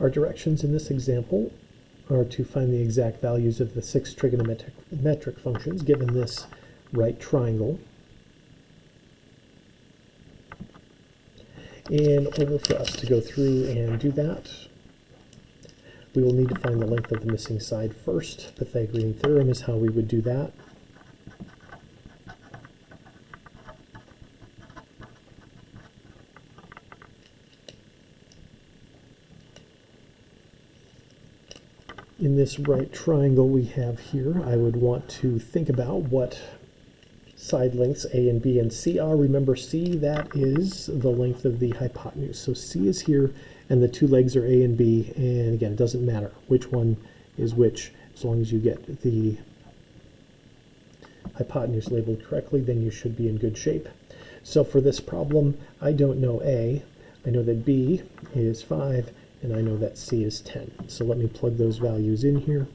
Our directions in this example are to find the exact values of the 6 trigonometric functions given this right triangle. In order for us to go through and do that, we will need to find the length of the missing side first. Pythagorean theorem is how we would do that. In this right triangle we have here, I would want to think about what side lengths A and B and C are. Remember C, that is the length of the hypotenuse. So C is here, and the two legs are A and B, and again, it doesn't matter which one is which. As long as you get the hypotenuse labeled correctly, then you should be in good shape. So for this problem, I don't know A. I know that B is 5, and I know that C is 10. So let me plug those values in here.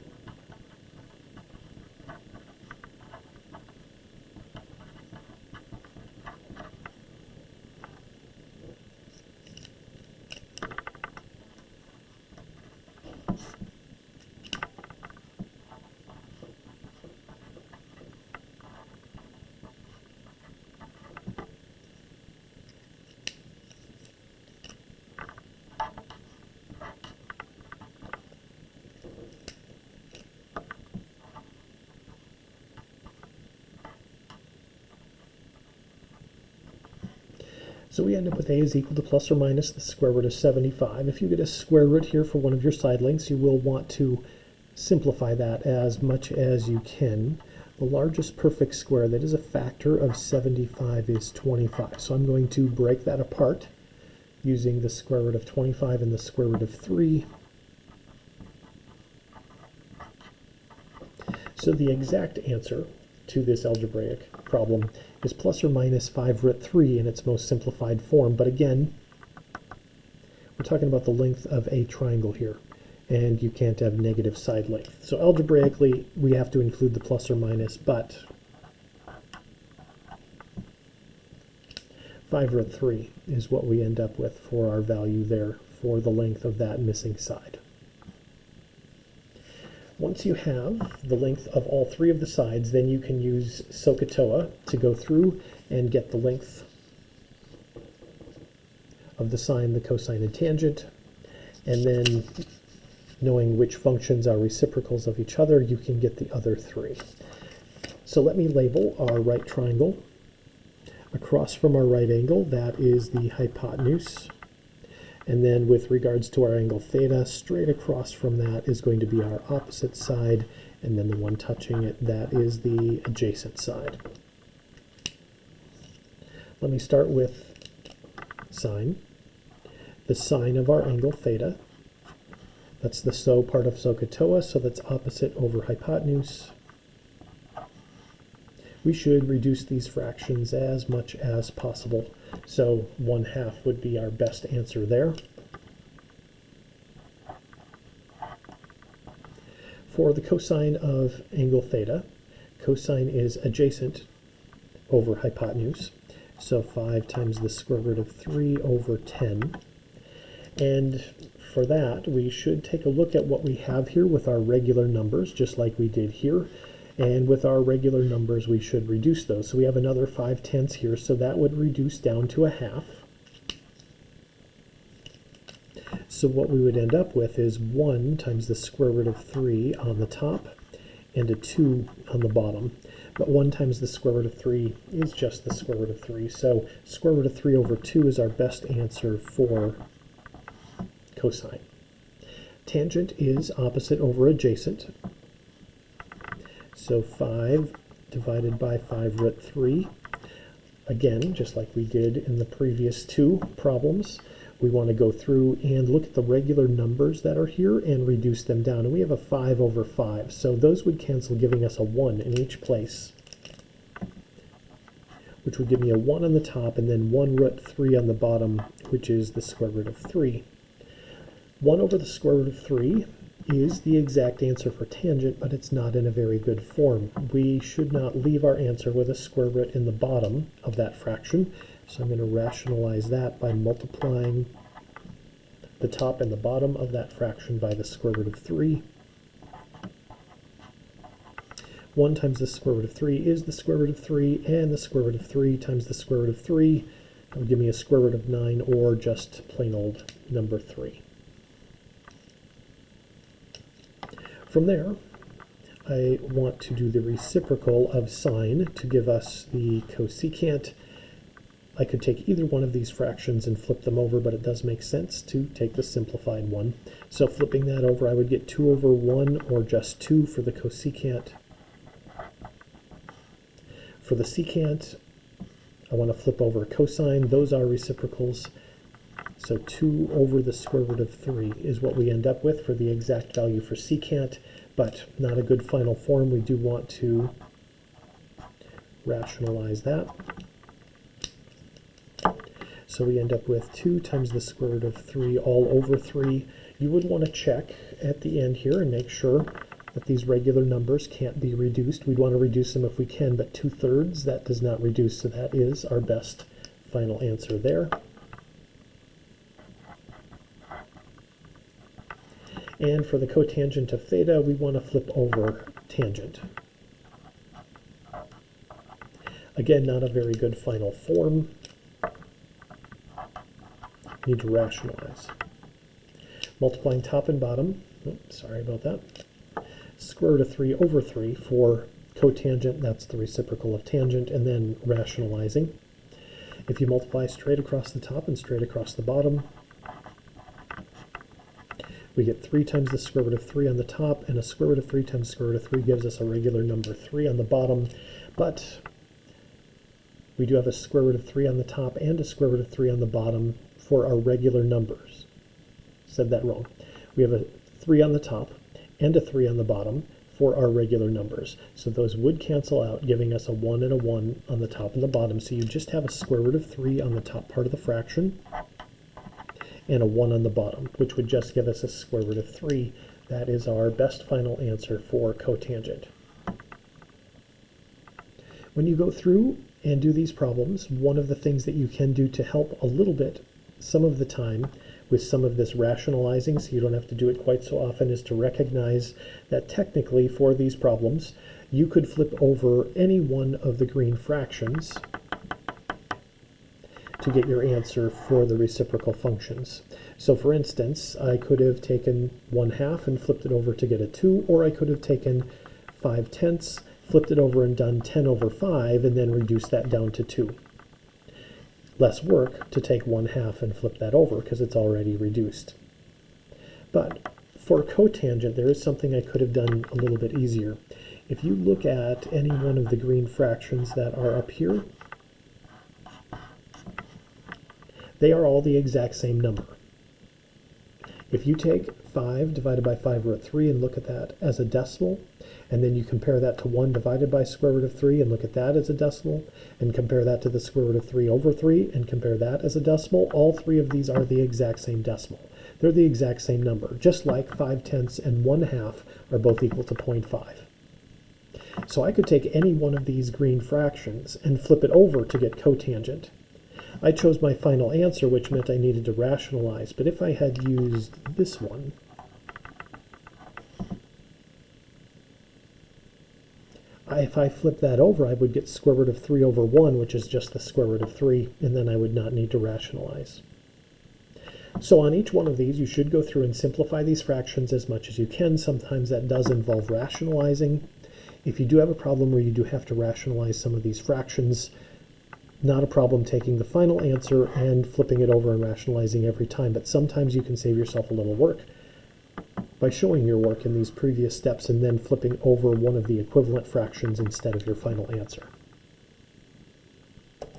So we end up with A is equal to plus or minus the square root of 75. If you get a square root here for one of your side lengths, you will want to simplify that as much as you can. The largest perfect square that is a factor of 75 is 25. So I'm going to break that apart using the square root of 25 and the square root of 3. So the exact answer to this algebraic problem is plus or minus 5 root 3 in its most simplified form. But again, we're talking about the length of a triangle here, and you can't have negative side length. So algebraically, we have to include the plus or minus, but 5 root 3 is what we end up with for our value there for the length of that missing side. Once you have the length of all 3 of the sides, then you can use SOHCAHTOA to go through and get the length of the sine, the cosine, and tangent. And then, knowing which functions are reciprocals of each other, you can get the other 3. So let me label our right triangle. Across from our right angle, that is the hypotenuse. And then with regards to our angle theta, straight across from that is going to be our opposite side, and then the one touching it, that is the adjacent side. Let me start with sine. The sine of our angle theta, that's the SO part of SOHCAHTOA, so that's opposite over hypotenuse. We should reduce these fractions as much as possible. So 1/2 would be our best answer there. For the cosine of angle theta, cosine is adjacent over hypotenuse. So 5 times the square root of 3 over 10. And for that, we should take a look at what we have here with our regular numbers, just like we did here. And with our regular numbers, we should reduce those. So we have another 5/10 here, so that would reduce down to 1/2. So what we would end up with is 1 times the square root of 3 on the top and a 2 on the bottom. But 1 times the square root of 3 is just the square root of 3. So square root of 3 over 2 is our best answer for cosine. Tangent is opposite over adjacent. So 5 divided by 5 root 3. Again, just like we did in the previous 2 problems, we want to go through and look at the regular numbers that are here and reduce them down. And we have a 5 over 5, so those would cancel, giving us a 1 in each place, which would give me a 1 on the top and then 1 root 3 on the bottom, which is the square root of 3. 1 over the square root of 3 is the exact answer for tangent, but it's not in a very good form. We should not leave our answer with a square root in the bottom of that fraction. So I'm going to rationalize that by multiplying the top and the bottom of that fraction by the square root of 3. 1 times the square root of 3 is the square root of 3, and the square root of 3 times the square root of 3 that would give me a square root of 9, or just plain old number 3. From there, I want to do the reciprocal of sine to give us the cosecant. I could take either one of these fractions and flip them over, but it does make sense to take the simplified one. So flipping that over, I would get 2 over 1, or just 2 for the cosecant. For the secant, I want to flip over cosine. Those are reciprocals. So 2 over the square root of 3 is what we end up with for the exact value for secant, but not a good final form. We do want to rationalize that. So we end up with 2 times the square root of 3 all over 3. You would want to check at the end here and make sure that these regular numbers can't be reduced. We'd want to reduce them if we can, but 2/3, that does not reduce, so that is our best final answer there. And for the cotangent of theta, we want to flip over tangent. Again, not a very good final form. Need to rationalize. Multiplying top and bottom, sorry about that. Square root of 3 over 3 for cotangent, that's the reciprocal of tangent, and then rationalizing. If you multiply straight across the top and straight across the bottom, we get 3 times the square root of 3 on the top, and a square root of 3 times square root of 3 gives us a regular number 3 on the bottom, but we do have a square root of 3 on the top and a square root of 3 on the bottom for our regular numbers. Said that wrong. We have a 3 on the top and a 3 on the bottom for our regular numbers. So those would cancel out, giving us a 1 and a 1 on the top and the bottom. So you just have a square root of 3 on the top part of the fraction and a 1 on the bottom, which would just give us a square root of 3. That is our best final answer for cotangent. When you go through and do these problems, one of the things that you can do to help a little bit some of the time with some of this rationalizing, so you don't have to do it quite so often, is to recognize that technically for these problems, you could flip over any one of the green fractions to get your answer for the reciprocal functions. So for instance, I could have taken 1/2 and flipped it over to get a 2, or I could have taken 5/10, flipped it over and done 10 over 5, and then reduced that down to 2. Less work to take 1/2 and flip that over because it's already reduced. But for cotangent, there is something I could have done a little bit easier. If you look at any one of the green fractions that are up here, they are all the exact same number. If you take 5 divided by 5 root 3 and look at that as a decimal, and then you compare that to 1 divided by square root of 3 and look at that as a decimal, and compare that to the square root of 3 over 3 and compare that as a decimal, all three of these are the exact same decimal. They're the exact same number, just like 5/10 and 1/2 are both equal to 0.5. So I could take any one of these green fractions and flip it over to get cotangent. I chose my final answer, which meant I needed to rationalize, but if I had used this one, if I flip that over, I would get square root of 3 over 1, which is just the square root of 3, and then I would not need to rationalize. So on each one of these, you should go through and simplify these fractions as much as you can. Sometimes that does involve rationalizing. If you do have a problem where you do have to rationalize some of these fractions, not a problem taking the final answer and flipping it over and rationalizing every time, but sometimes you can save yourself a little work by showing your work in these previous steps and then flipping over one of the equivalent fractions instead of your final answer.